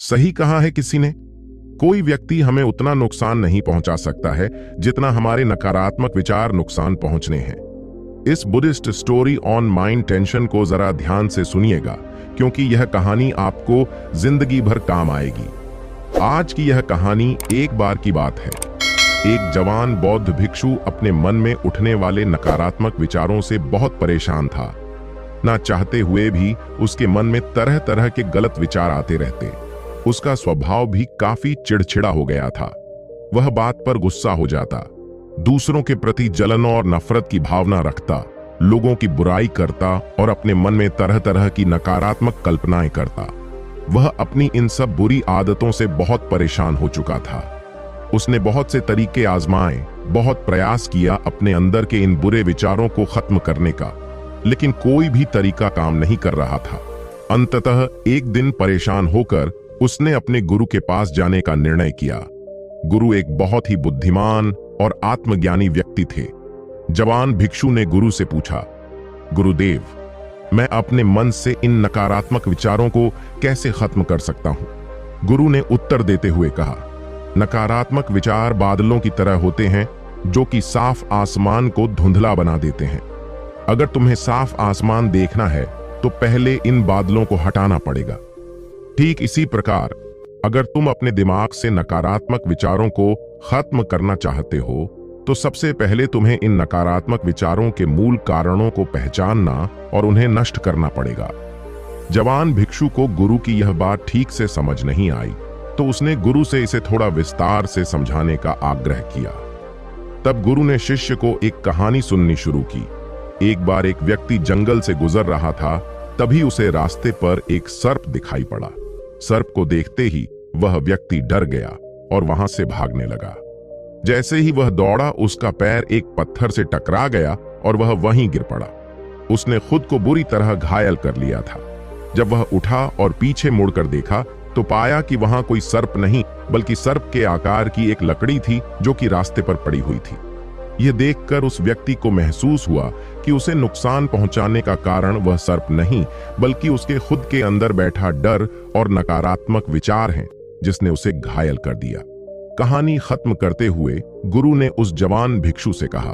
सही कहा है किसी ने, कोई व्यक्ति हमें उतना नुकसान नहीं पहुंचा सकता है जितना हमारे नकारात्मक विचार नुकसान पहुंचने हैं। इस Buddhist story on mind tension को जरा ध्यान से सुनिएगा, क्योंकि यह कहानी आपको जिंदगी भर काम आएगी। आज की यह कहानी एक बार की बात है। एक जवान बौद्ध भिक्षु अपने मन में उठने वाले नकारात्मक विचारों से बहुत परेशान था। ना चाहते हुए भी उसके मन में तरह तरह के गलत विचार आते रहते। उसका स्वभाव भी काफी चिड़चिड़ा हो गया था। वह बात पर गुस्सा हो जाता, दूसरों के प्रति जलन और नफरत की भावना रखता, लोगों की बुराई करता और अपने मन में तरह तरह की नकारात्मक कल्पनाएं करता। वह अपनी इन सब बुरी आदतों से बहुत परेशान हो चुका था। उसने बहुत से तरीके आजमाए, बहुत प्रयास किया अपने अंदर के इन बुरे विचारों को खत्म करने का, लेकिन कोई भी तरीका काम नहीं कर रहा था। अंततः एक दिन परेशान होकर उसने अपने गुरु के पास जाने का निर्णय किया। गुरु एक बहुत ही बुद्धिमान और आत्मज्ञानी व्यक्ति थे। जवान भिक्षु ने गुरु से पूछा, गुरुदेव, मैं अपने मन से इन नकारात्मक विचारों को कैसे खत्म कर सकता हूं? गुरु ने उत्तर देते हुए कहा, नकारात्मक विचार बादलों की तरह होते हैं जो कि साफ आसमान को धुंधला बना देते हैं। अगर तुम्हें साफ आसमान देखना है तो पहले इन बादलों को हटाना पड़ेगा। ठीक इसी प्रकार अगर तुम अपने दिमाग से नकारात्मक विचारों को खत्म करना चाहते हो तो सबसे पहले तुम्हें इन नकारात्मक विचारों के मूल कारणों को पहचानना और उन्हें नष्ट करना पड़ेगा। जवान भिक्षु को गुरु की यह बात ठीक से समझ नहीं आई, तो उसने गुरु से इसे थोड़ा विस्तार से समझाने का आग्रह किया। तब गुरु ने शिष्य को एक कहानी सुननी शुरू की। एक बार एक व्यक्ति जंगल से गुजर रहा था, तभी उसे रास्ते पर एक सर्प दिखाई पड़ा। सर्प को देखते ही वह व्यक्ति डर गया और वहां से भागने लगा। जैसे ही वह दौड़ा, उसका पैर एक पत्थर से टकरा गया और वह वहीं गिर पड़ा। उसने खुद को बुरी तरह घायल कर लिया था। जब वह उठा और पीछे मुड़कर देखा तो पाया कि वहां कोई सर्प नहीं, बल्कि सर्प के आकार की एक लकड़ी थी जो कि रास्ते पर पड़ी हुई थी। यह देखकर उस व्यक्ति को महसूस हुआ कि उसे नुकसान पहुंचाने का कारण वह सर्प नहीं, बल्कि उसके खुद के अंदर बैठा डर और नकारात्मक विचार हैं, जिसने उसे घायल कर दिया। कहानी खत्म करते हुए गुरु ने उस जवान भिक्षु से कहा,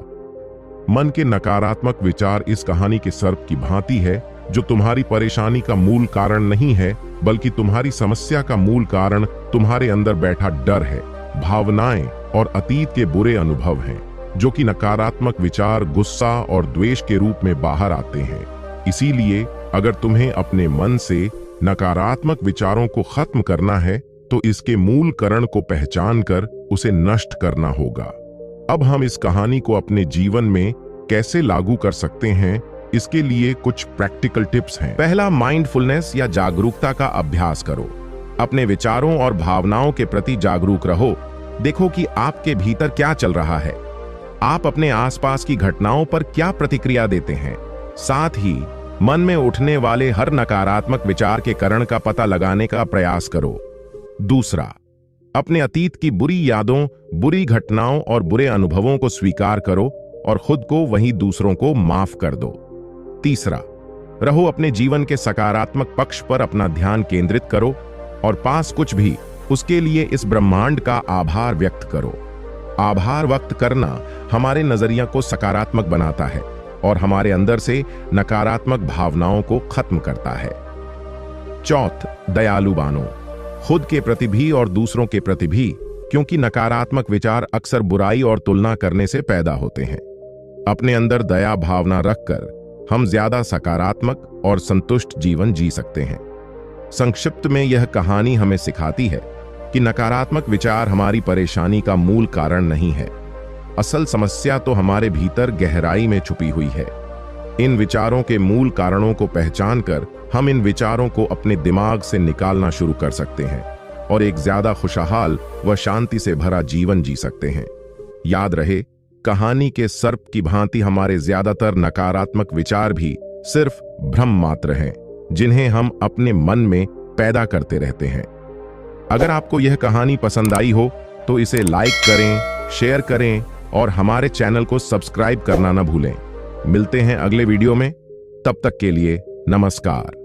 मन के नकारात्मक विचार इस कहानी के सर्प की भांति है, जो तुम्हारी परेशानी का मूल कारण नहीं है, बल्कि तुम्हारी समस्या का मूल कारण तुम्हारे अंदर बैठा डर है, भावनाएं और अतीत के बुरे अनुभव हैं, जो कि नकारात्मक विचार गुस्सा और द्वेष के रूप में बाहर आते हैं। इसीलिए अगर तुम्हें अपने मन से नकारात्मक विचारों को खत्म करना है तो इसके मूल कारण को पहचानकर उसे नष्ट करना होगा। अब हम इस कहानी को अपने जीवन में कैसे लागू कर सकते हैं, इसके लिए कुछ प्रैक्टिकल टिप्स हैं। पहला, माइंडफुलनेस या जागरूकता का अभ्यास करो। अपने विचारों और भावनाओं के प्रति जागरूक रहो। देखो कि आपके भीतर क्या चल रहा है। आप अपने आसपास की घटनाओं पर क्या प्रतिक्रिया देते हैं। साथ ही मन में उठने वाले हर नकारात्मक विचार के कारण का पता लगाने का प्रयास करो। दूसरा, अपने अतीत की बुरी यादों, बुरी घटनाओं और बुरे अनुभवों को स्वीकार करो और खुद को वहीं दूसरों को माफ कर दो। तीसरा, रहो अपने जीवन के सकारात्मक पक्ष पर अपना ध्यान केंद्रित करो और पास कुछ भी उसके लिए इस ब्रह्मांड का आभार व्यक्त करो। आभार व्यक्त करना हमारे नजरिया को सकारात्मक बनाता है और हमारे अंदर से नकारात्मक भावनाओं को खत्म करता है। चौथ, दयालु बनो, खुद के प्रति भी और दूसरों के प्रति भी, क्योंकि नकारात्मक विचार अक्सर बुराई और तुलना करने से पैदा होते हैं। अपने अंदर दया भावना रखकर हम ज्यादा सकारात्मक और संतुष्ट जीवन जी सकते हैं। संक्षिप्त में यह कहानी हमें सिखाती है कि नकारात्मक विचार हमारी परेशानी का मूल कारण नहीं है। असल समस्या तो हमारे भीतर गहराई में छुपी हुई है। इन विचारों के मूल कारणों को पहचानकर हम इन विचारों को अपने दिमाग से निकालना शुरू कर सकते हैं और एक ज्यादा खुशहाल व शांति से भरा जीवन जी सकते हैं। याद रहे, कहानी के सर्प की भांति हमारे ज्यादातर नकारात्मक विचार भी सिर्फ भ्रम मात्र हैं, जिन्हें हम अपने मन में पैदा करते रहते हैं। अगर आपको यह कहानी पसंद आई हो तो इसे लाइक करें, शेयर करें और हमारे चैनल को सब्सक्राइब करना न भूलें। मिलते हैं अगले वीडियो में, तब तक के लिए नमस्कार।